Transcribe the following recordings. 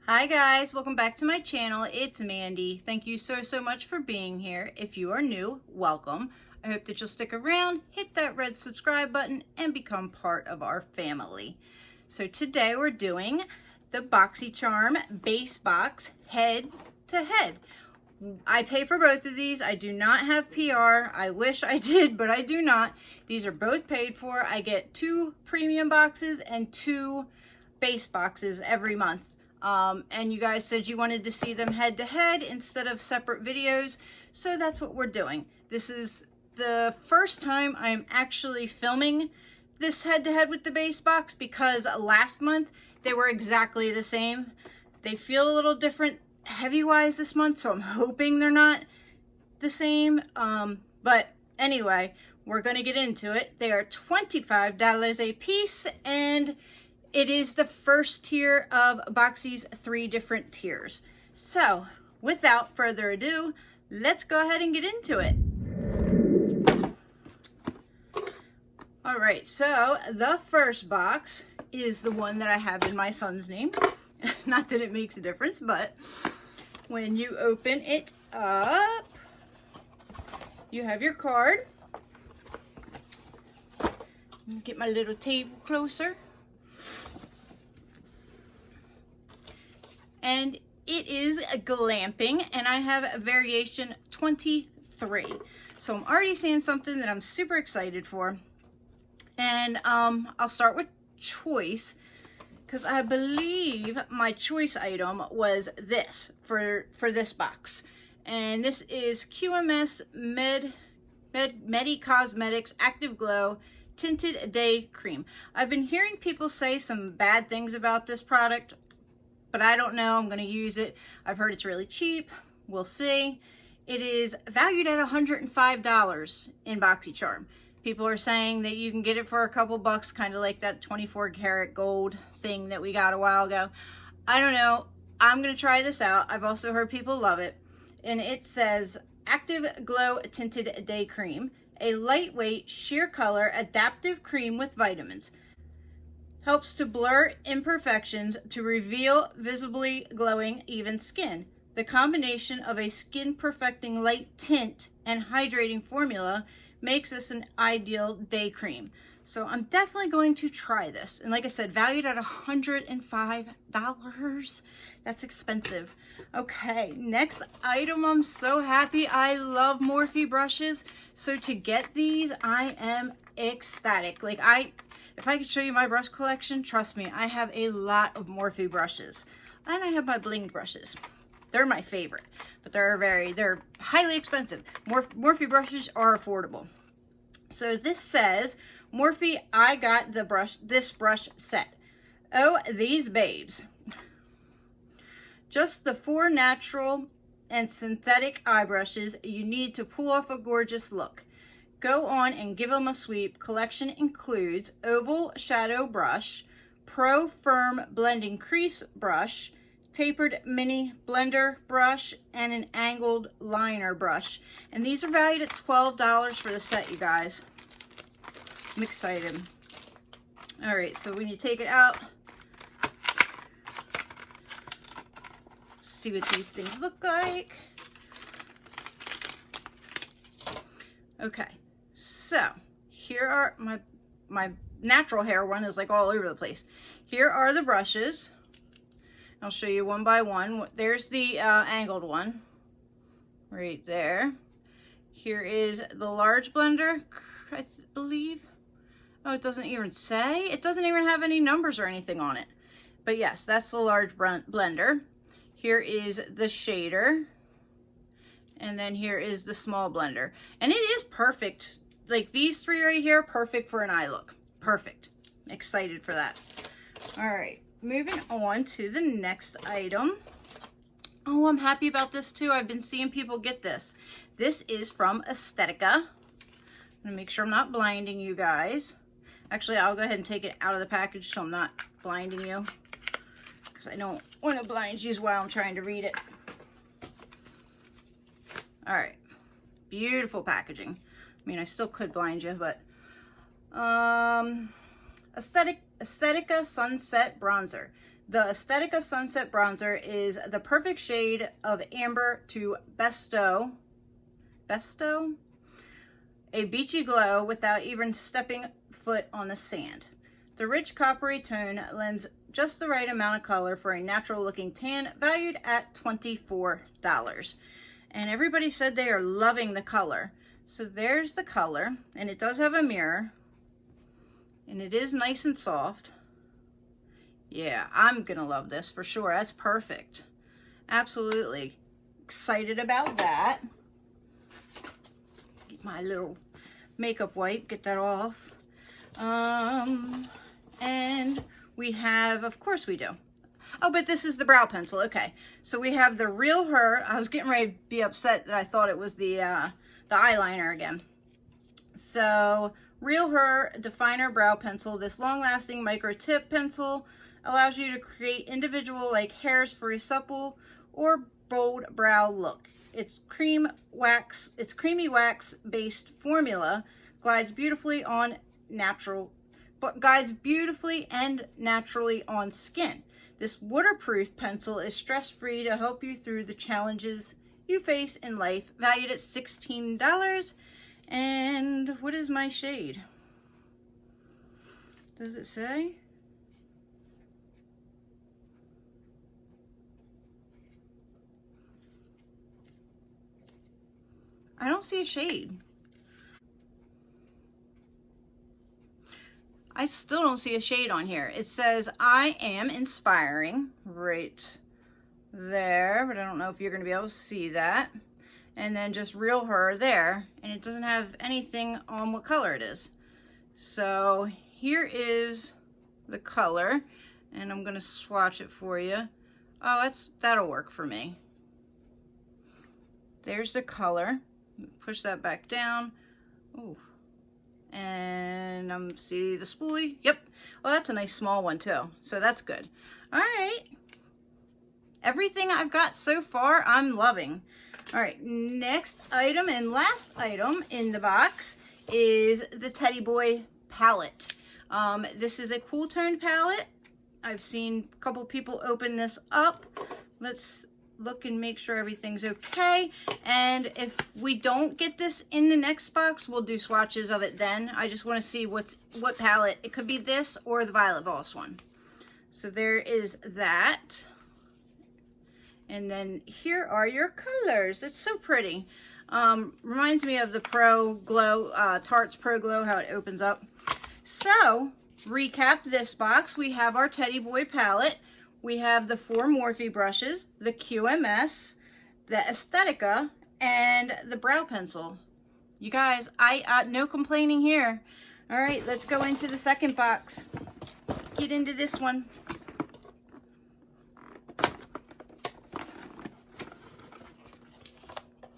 Hi guys, welcome back to my channel. It's Mandy. Thank you so much for being here. If you are new, welcome. I hope that you'll stick around, hit that red subscribe button, and become part of our family. So today we're doing the BoxyCharm base box head to head. I pay for both of these. I do not have PR. I wish I did, but I do not. These are both paid for. I get 2 premium boxes and 2 base boxes every month. And you guys said you wanted to see them head to head instead of separate videos. So that's what we're doing. This is the first time I'm actually filming this head to head with the base box because last month they were exactly the same. They feel a little different heavy wise this month, so I'm hoping they're not the same. But anyway, we're going to get into it. They are $25 a piece, and it is the first tier of Boxy's 3 different tiers. So without further ado, let's go ahead and get into it. All right, so the first box is the one that I have in my son's name. Not that it makes a difference, but when you open it up, you have your card. Get my little table closer. And it is glamping, and I have a variation 23. So I'm already seeing something that I'm super excited for. And I'll start with choice, because I believe my choice item was this for this box. And this is QMS Medi Cosmetics Active Glow Tinted Day Cream. I've been hearing people say some bad things about this product, but I don't know. I'm going to use it. I've heard it's really cheap. We'll see. It is valued at $105 in BoxyCharm. People are saying that you can get it for a couple bucks, kind of like that 24 karat gold thing that we got a while ago. I don't know. I'm going to try this out. I've also heard people love it. And it says Active Glow Tinted Day Cream, a lightweight sheer color adaptive cream with vitamins. Helps to blur imperfections to reveal visibly glowing, even skin. The combination of a skin perfecting light tint and hydrating formula makes this an ideal day cream. So I'm definitely going to try this. And like I said, valued at $105. That's expensive. Okay, next item. I'm so happy. I love Morphe brushes. So to get these, I am ecstatic. Like if I could show you my brush collection, trust me, I have a lot of Morphe brushes. And I have my bling brushes. They're my favorite, but they're highly expensive. Morphe brushes are affordable. So this says, Morphe, I got this brush set. Oh, these babes. Just the 4 natural and synthetic eye brushes you need to pull off a gorgeous look. Go on and give them a sweep. Collection includes oval shadow brush, pro firm blending crease brush, tapered mini blender brush, and an angled liner brush. And these are valued at $12 for the set, you guys. I'm excited. All right, so when you take it out, see what these things look like. Okay. So here are my natural hair one is like all over the place. Here are the brushes. I'll show you one by one. There's the angled one right there. Here is the large blender, I believe. Oh, it doesn't even say. It doesn't even have any numbers or anything on it. But yes, that's the large blender. Here is the shader. And then here is the small blender. And it is perfect. Like these 3 right here, perfect for an eye look. Perfect. Excited for that. All right, moving on to the next item. Oh, I'm happy about this too. I've been seeing people get this. This is from Estetica. I'm gonna make sure I'm not blinding you guys. Actually, I'll go ahead and take it out of the package so I'm not blinding you, because I don't want to blind you while I'm trying to read it. All right, beautiful packaging. I mean, I still could blind you, but Estetica Sunset Bronzer. The Aesthetica Sunset Bronzer is the perfect shade of amber to bestow a beachy glow without even stepping foot on the sand. The rich coppery tone lends just the right amount of color for a natural looking tan, valued at $24. And everybody said they are loving the color. So there's the color, and it does have a mirror, and it is nice and soft. Yeah, I'm gonna love this for sure. That's perfect. Absolutely excited about that. Get my little makeup wipe, get that off. And we have, of course we do. Oh, but this is the brow pencil. Okay, so we have the Real Her. I was getting ready to be upset that I thought it was the eyeliner again. So Real Her Definer Brow Pencil. This long-lasting micro tip pencil allows you to create individual like hairs for a supple or bold brow look. Its creamy wax based formula glides beautifully and naturally on skin. This waterproof pencil is stress-free to help you through the challenges you face in life, valued at $16. And what is my shade? Does it say? I don't see a shade. I still don't see a shade on here. It says, I am inspiring, right there, but I don't know if you're going to be able to see that. And then just Real Her there, and it doesn't have anything on what color it is. So here is the color, and I'm going to swatch it for you. Oh, that'll work for me. There's the color. Push that back down. Ooh. And see the spoolie. Yep. Well, that's a nice small one too, so that's good. All right, everything I've got so far I'm loving. All right, next item and last item in the box is the Teddy Boy palette. This is a cool toned palette. I've seen a couple people open this up. Let's look and make sure everything's okay. And if we don't get this in the next box, we'll do swatches of it then. I just want to see what palette. It could be this or the Violet Voss one. So there is that. And then here are your colors. It's so pretty. Reminds me of the Pro Glow, Tarte's Pro Glow, how it opens up. So, recap this box. We have our Teddy Boy palette. We have the 4 Morphe brushes, the QMS, the Aesthetica, and the brow pencil. You guys, no complaining here. All right, let's go into the second box. Get into this one.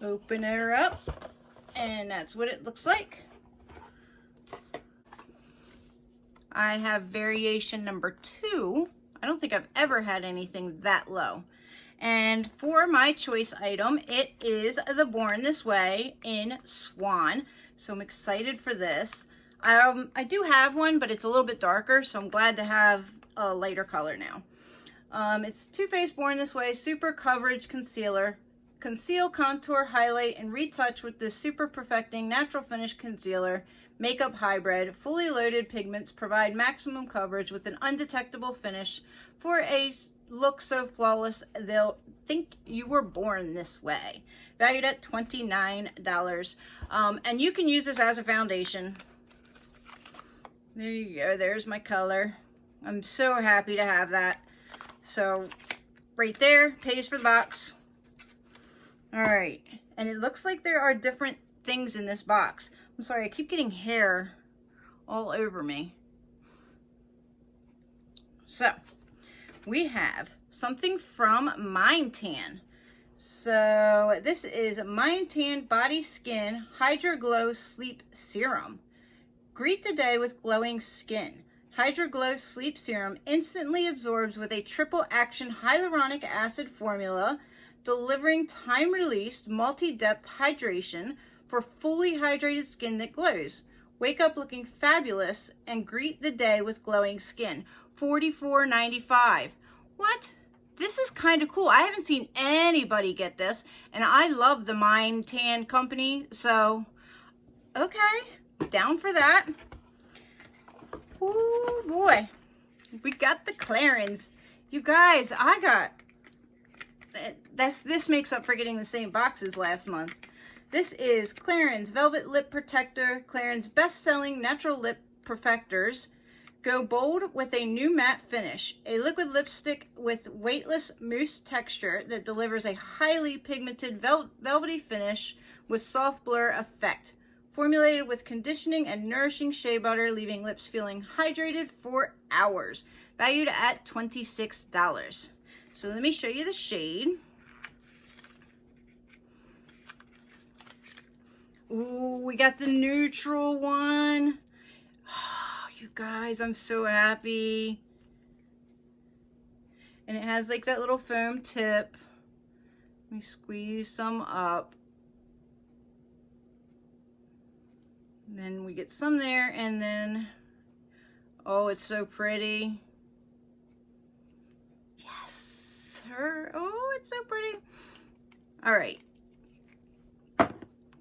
Open her up, and that's what it looks like. I have variation number 2. I don't think I've ever had anything that low. And for my choice item, it is the Born This Way in Swan. So I'm excited for this. I do have one, but it's a little bit darker, so I'm glad to have a lighter color now. It's Too Faced Born This Way Super Coverage Concealer. Conceal, contour, highlight, and retouch with this super perfecting natural finish concealer. Makeup hybrid. Fully loaded pigments provide maximum coverage with an undetectable finish for a look so flawless they'll think you were born this way. Valued at $29. And you can use this as a foundation. There you go. There's my color. I'm so happy to have that. So right there, pays for the box. All right, and it looks like there are different things in this box. I'm sorry, I keep getting hair all over me. So, we have something from Mind Tan. So, this is Mind Tan Body Skin Hydra Glow Sleep Serum. Greet the day with glowing skin. Hydra Glow Sleep Serum instantly absorbs with a triple action hyaluronic acid formula, delivering time-released, multi-depth hydration for fully hydrated skin that glows. Wake up looking fabulous and greet the day with glowing skin. $44.95. What? This is kind of cool. I haven't seen anybody get this, and I love the Mind Tan company, so okay, down for that. Oh boy, we got the Clarins. You guys, I got this makes up for getting the same boxes last month. This is Clarins Velvet Lip Protector, Clarins best-selling natural lip perfectors. Go bold with a new matte finish. A liquid lipstick with weightless mousse texture that delivers a highly pigmented velvety finish with soft blur effect. Formulated with conditioning and nourishing shea butter, leaving lips feeling hydrated for hours. Valued at $26. So let me show you the shade. Ooh, we got the neutral one. Oh, you guys, I'm so happy. And it has like that little foam tip. Let me squeeze some up. And then we get some there, and then, oh, it's so pretty. Yes, oh, it's so pretty. All right.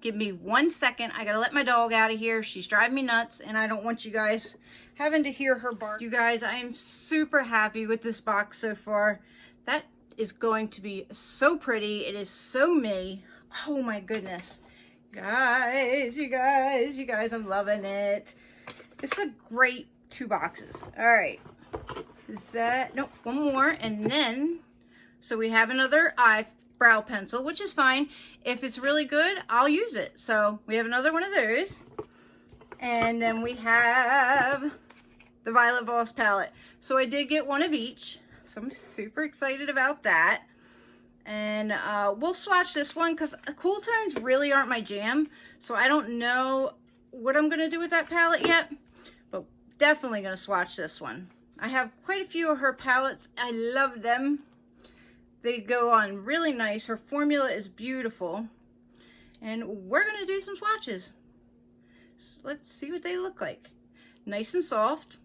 Give me 1 second. I gotta let my dog out of here. She's driving me nuts, and I don't want you guys having to hear her bark. You guys, I am super happy with this box so far. That is going to be so pretty. It is so me. Oh my goodness. You guys, I'm loving it. This is a great 2 boxes. All right. Is that, nope, one more. And then, so we have another eyebrow pencil, which is fine. If it's really good, I'll use it. So we have another one of those. And then we have the Violet Voss palette. So I did get one of each. So I'm super excited about that. And we'll swatch this one because cool tones really aren't my jam. So I don't know what I'm going to do with that palette yet. But definitely going to swatch this one. I have quite a few of her palettes. I love them. They go on really nice. Her formula is beautiful. And we're going to do some swatches. So let's see what they look like. Nice and soft.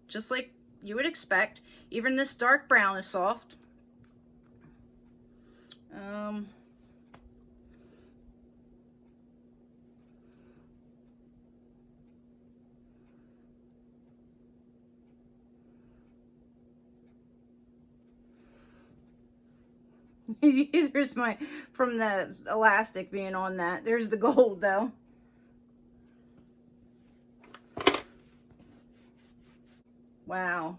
Just like you would expect. Even this dark brown is soft. There's my, from the elastic being on that. There's the gold though. Wow.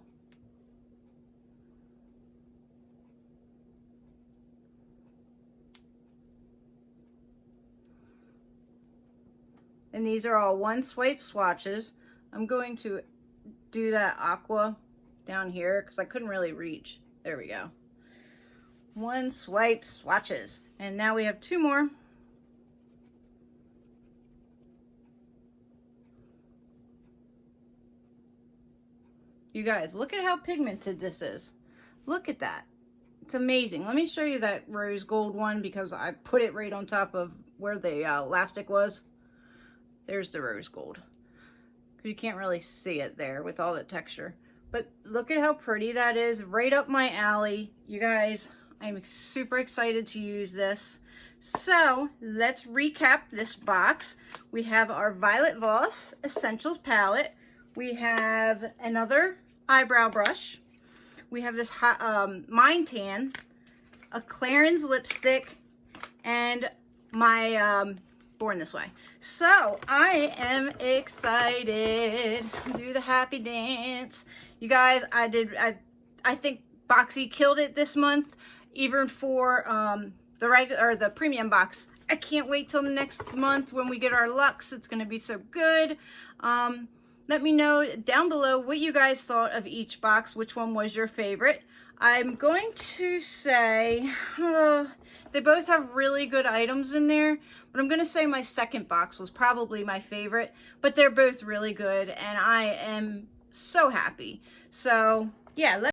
And these are all one swipe swatches. I'm going to do that aqua down here because I couldn't really reach. There we go. One swipe swatches. And now we have 2 more. You guys, look at how pigmented this is. Look at that. It's amazing. Let me show you that rose gold one because I put it right on top of where the elastic was. There's the rose gold. Because you can't really see it there with all the texture. But look at how pretty that is. Right up my alley. You guys, I'm super excited to use this. So, let's recap this box. We have our Violet Voss Essentials palette. We have another eyebrow brush. We have this Mind Tan, a Clarins lipstick, and my Born This Way. So I am excited. Do the happy dance. You guys, I think Boxy killed it this month, even for the regular or the premium box. I can't wait till next month when we get our Luxe. It's going to be so good. Let me know down below what you guys thought of each box, which one was your favorite. I'm going to say they both have really good items in there, but I'm going to say my second box was probably my favorite, but they're both really good, and I am so happy. So, yeah,